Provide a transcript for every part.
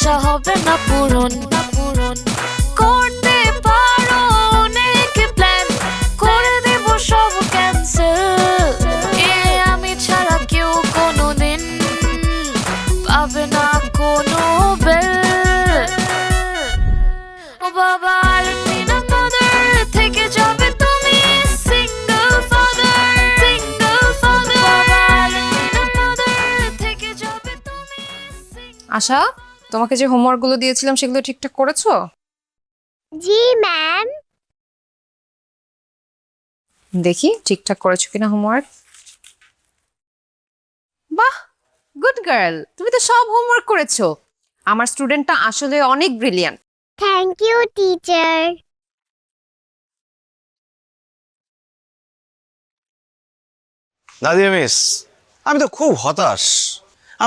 আশা হবে না পূরণ করতে পারো অনেক প্ল্যান করে দেব সব ক্যান্সেল আমি ছাড়া কেউ কোনোদিন পাবে না কোনো বেল ও বাবা আলমিনা মাদার থেকে যাবে তুমি সিঙ্গেল ফাদার বাবা আলমিনা মাদার থেকে যাবে তুমি আশা, তোমাকে যে হোমওয়ার্কগুলো দিয়েছিলাম সেগুলো ঠিকঠাক করেছো? জি ম্যাম। দেখি ঠিকঠাক করেছো কিনা হোমওয়ার্ক। বাহ, গুড গার্ল, তুমি তো সব হোমওয়ার্ক করেছো। আমার স্টুডেন্টটা আসলে অনেক brilliant. Thank you teacher. Nadia miss, আমি তো খুব হতাশ।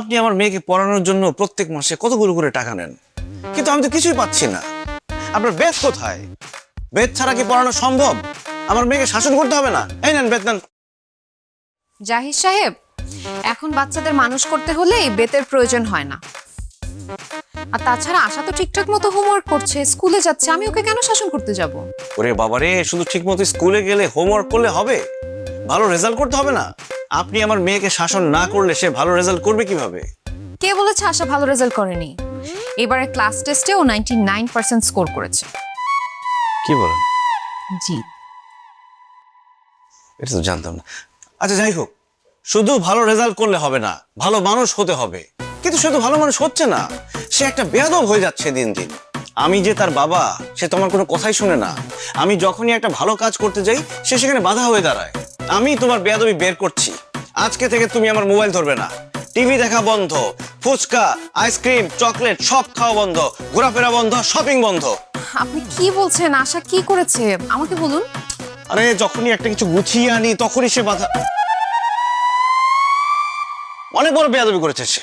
আপনি আমার মেয়েকে পড়ানোর জন্য প্রত্যেক মাসে কতগুলো করে টাকা নেন, কিন্তু আমি তো কিছুই পাচ্ছি না। আপনার বেদ কোথায়? বেদ ছাড়া কি পড়ানো সম্ভব? আমার মেয়েকে শাসন করতে হবে না? এই নেন বেদ নেন। জাহিদ সাহেব, এখন বাচ্চাদের মানুষ করতে হলে এই বেতের প্রয়োজন হয় না। আর তাছাড়া আশা তো ঠিকঠাক মতো হোমওয়ার্ক করছে, স্কুলে যাচ্ছে, আমি ওকে কেন শাসন করতে যাব? ওরে বাবারে, শুধু ঠিক মতো স্কুলে গেলে হোমওয়ার্ক করলে হবে? ভালো রেজাল্ট করতে হবে না? আপনি আমার মেয়েকে শাসন না করলে সে ভালো রেজাল্ট করবে কিভাবে? কে বলেছে আশা ভালো রেজাল্ট করেনি? এবারে ক্লাস টেস্টে ও 99% স্কোর করেছে। কি বলেন? জি। এটা তো জানতাম না। আচ্ছা যাই হোক, শুধু ভালো রেজাল্ট করলে হবে না, ভালো মানুষ হতে হবে। কিন্তু সে তো ভালো মানুষ হচ্ছে না, সে একটা বেয়াদব হয়ে যাচ্ছে দিন দিন। আমি যে তার বাবা, সে তোমার কোনো কথাই শুনে না। আমি যখনই একটা ভালো কাজ করতে যাই সে সেখানে বাধা হয়ে দাঁড়ায়। আমি তোমার বেয়াদবি বের করছি। আজকে থেকে তুমি আমার মোবাইল ধরবে না, টিভি দেখা বন্ধ, ফুচকা আইসক্রিম চকলেট সব খাওয়া বন্ধ, ঘোরাফেরা বন্ধ, শপিং বন্ধ। আপনি কি বলছেন? আশা কি করেছে আমাকে বলুন। আরে যখনই একটা কিছু গুছিয়ে আনি তখনই সে বাধা। অনেক বড় বেয়াদবি করেছে সে।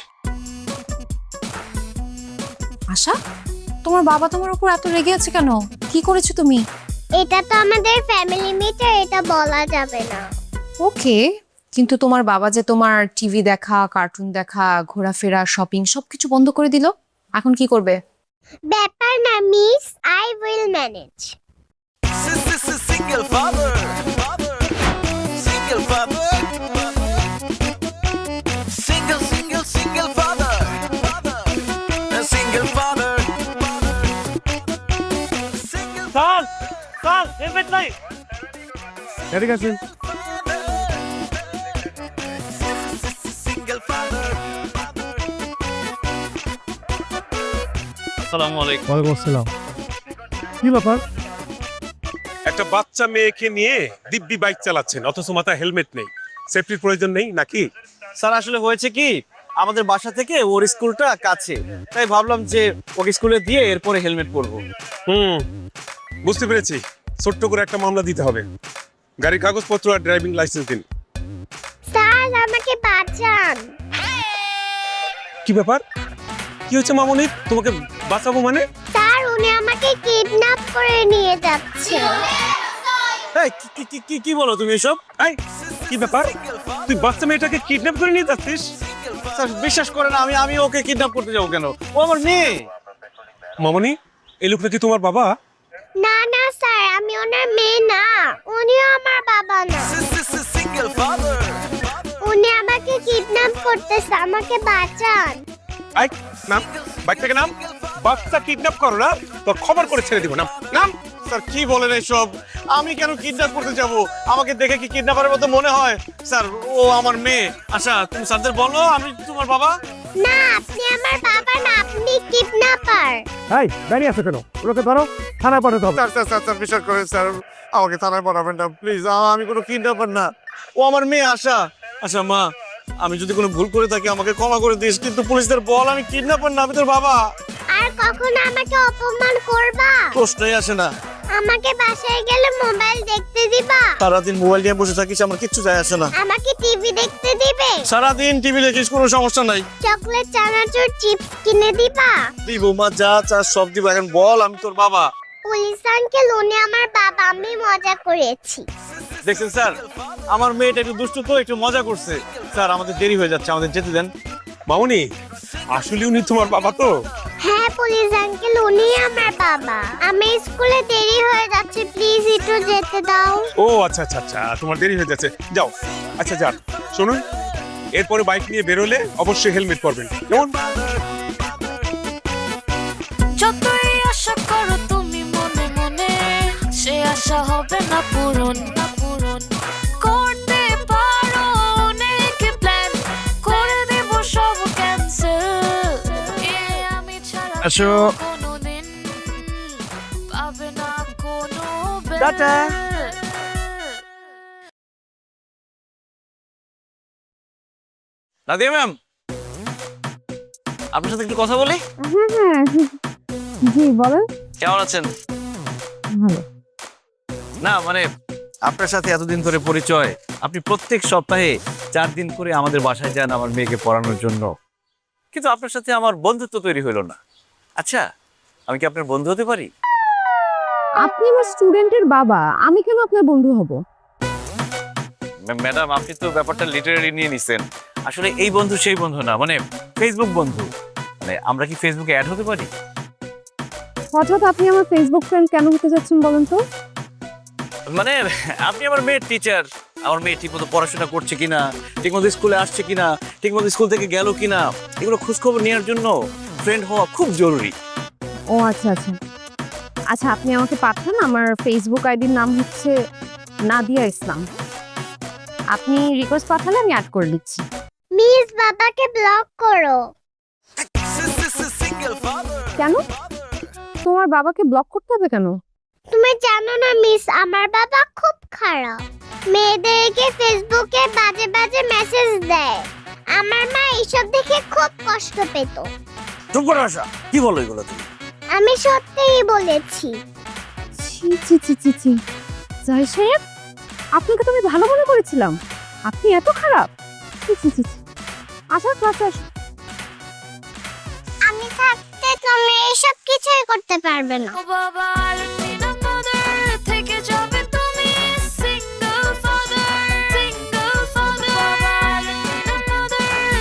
আশা, তোমার বাবা তোমার উপর এত রেগে আছে কেন? কি করেছো তুমি? এটা তো আমাদের ফ্যামিলি মিটার, এটা বলা যাবে না। ওকে, কিন্তু তোমার বাবা যে তোমার টিভি দেখা, কার্টুন দেখা, ঘোরাফেরা, শপিং সবকিছু বন্ধ করে দিল, এখন কি করবে? ব্যাপার না miss, I will manage. Single father, single father, single father, a single father. Sir sir helmet নাই। এদিকে আসুন। Single father. আসসালামু আলাইকুম। ওয়ালাইকুম আসসালাম। কি ব্যাপার? একটা বাচ্চা মেয়েকে নিয়ে দিব্যি বাইক চালাচ্ছেন, অথচ মাথায় হেলমেট নেই। সেফটির প্রয়োজন নেই নাকি? স্যার আসলে হয়েছে কি, আমাদের বাসা থেকে ওর স্কুলটা কাছে, তাই ভাবলাম যে ওকে স্কুলে দিয়ে এরপরে হেলমেট পরবো। বুঝতে পেরেছি, ছোট্ট করে একটা মামলা দিতে হবে। গাড়ির কাগজপত্র আর ড্রাইভিং লাইসেন্স দিন। স্যার আমাকে বাঁচান। কি ব্যাপার? কি হচ্ছে মামনি? তোমাকে বাঁচাবো মানে? স্যার উনি আমাকে কিডন্যাপ করে নিয়ে যাচ্ছে। এই, কি বলো তুমি এসব? এই, কি ব্যাপার? তুই বাচ্চা মেয়েটাকে কিডন্যাপ করে নিয়ে যাচ্ছিস? স্যার বিশ্বাস করেন, আমি ওকে কিডন্যাপ করতে যাবো কেন? ও আমার মেয়ে। মামনি, এই লোকটা কি তোমার বাবা? না না স্যার, আমি ওনার মেয়ে না, উনিও আমার বাবা না। Single father. উনি আমাকে কিডন্যাপ করতেছে, আমাকে বাঁচান। এই, নাম, বাইক থেকে নাম। বাচ্চা কিডন্যাপ করো না, তোর খবর করে ছেড়ে দিব। নাম নাম। স্যার কি বলেন এসব? আমি কেন কিডন্যাপ করতে যাব? আমাকে দেখে কি কিডন্যাপারের মতো মনে হয়? স্যার ও আমার মেয়ে। আচ্ছা তুমি স্যারদের বলো আমি তোমার বাবা। না আপনি আমার বাবা না, আপনি কিডন্যাপার। এই দাঁড়িয়ে আছো কেন? ওকে ধরো, থানায় পাঠাতে হবে। স্যার বিশ্বাস করেন স্যার, আমাকে থানায় পাঠাবেন না প্লিজ। আমি কোনো কিডন্যাপার না, ও আমার মেয়ে আশা। আচ্ছা মা, আমি যদি কোনো ভুল করে থাকি আমাকে ক্ষমা করে দিস, কিন্তু পুলিশদের বল আমি কিডন্যাপার না, আমি তোর বাবা। আর কখনো আমাকে অপমান করবা? প্রশ্নই আসে না। আমাকে বাসায় গেলে মোবাইল দেখতে দিবা? সারাদিন মোবাইল নিয়ে বসে থাকিস, আমার কিচ্ছু যায় আসে না। আমাকে টিভি দেখতে দিবে? সারাদিন টিভি দেখিস, কোনো সমস্যা নাই। চকলেট চানাচুর চিপস কিনে দিবা? দিব মা, যা চাস সব দিব। এখন বল আমি তোর বাবা। পুলিশ আঙ্কেল উনি আমার বাবা, আমি মজা করেছি। দেখছেন স্যার, আমার মেয়েটা একটু দুষ্টু তো, একটু মজা করছে। স্যার আমাদের দেরি হয়ে যাচ্ছে, আমাদের যেতে দেন। মামনি, আসলে উনি তোমার বাবা তো? হ্যাঁ পুলিশ আঙ্কেল, উনি আমার বাবা। আমি স্কুলে দেরি হয়ে যাচ্ছে, প্লিজ একটু যেতে দাও। ও আচ্ছা আচ্ছা আচ্ছা, তোমার দেরি হয়ে যাচ্ছে, যাও। আচ্ছা যান, শুনুন, এরপরে বাইক নিয়ে বেরোলে অবশ্যই হেলমেট পরবেন, কেমন? যতই আশা করো তুমি মনে মনে, সে আশা হবে না পূরণ, না পূরণ। করতে পারো অনেক প্ল্যান, করে দেব সব ক্যান্সেল। আমি ছাড়া আসো। কোনোদিন পাবে না কোনো টাটা। নাদিয়া ম্যাম, আপনার সাথে একটু কথা বলি। জি বলেন। কেমন আছেন? ভালো। না মানে আপনার সাথে এতদিন ধরে পরিচয়, আপনি প্রত্যেক সপ্তাহে 4 দিন করে আমাদের বাসায় যান আমার মেয়েকে পড়ানোর জন্য, কিন্তু আপনার সাথে আমার বন্ধুত্ব তৈরি হলো না। আচ্ছা, আমি কি আপনার বন্ধু হতে পারি? আপনি আমার স্টুডেন্টের বাবা, আমি কেন আপনার বন্ধু হব? ম্যাডাম, আপনি তো ব্যাপারটা লিটারালি নিয়ে নিছেন। আসলে এই বন্ধু সেই বন্ধু না, মানে ফেসবুক বন্ধু। মানে আমরা কি ফেসবুকে অ্যাড হতে পারি? হঠাৎ আপনি আমার ফেসবুক ফ্রেন্ড কেন হতে যাচ্ছেন বলেন তো? মানে আপনি আমার মেয়ের টিচার, আমার মেয়ে ঠিকমতো পড়াশোনা করছে কিনা, ঠিকমতো স্কুলে আসছে কিনা, ঠিকমতো স্কুল থেকে গেল কিনা, এগুলো খোঁজখবর নেওয়ার জন্য ফ্রেন্ড হওয়া খুব জরুরি। ও আচ্ছা আচ্ছা আচ্ছা, আপনি আমাকে পাঠান। আমার ফেসবুক আইডির নাম হচ্ছে নাদিয়া ইসলাম। আপনি রিকোয়েস্ট পাঠালে আমি অ্যাড করে দিচ্ছি। মিস বাবাকে ব্লক করো। Single father. কেন? তোমার বাবাকে ব্লক করতে হবে কেন? তুমি জানো না মিস, আমার বাবা খুব খারাপ। মেয়েদেরকে ফেসবুকে বাজে বাজে মেসেজ দেয়। আমার মা এইসব দেখে খুব কষ্ট পেত। চুপ করে আসা, কি বলো এগুলো তুমি? আমি সত্যিই বলেছি। ছি ছি ছি ছি ছি, জয় সাহেব, আপনাকে তো আমি ভালো মনে করেছিলাম, আপনি এত খারাপ? ছি ছি ছি ছি। আসা ক্লাসে আসো। আমি থাকতে তুমি এইসব কিছুই করতে পারবে না। ও বাবা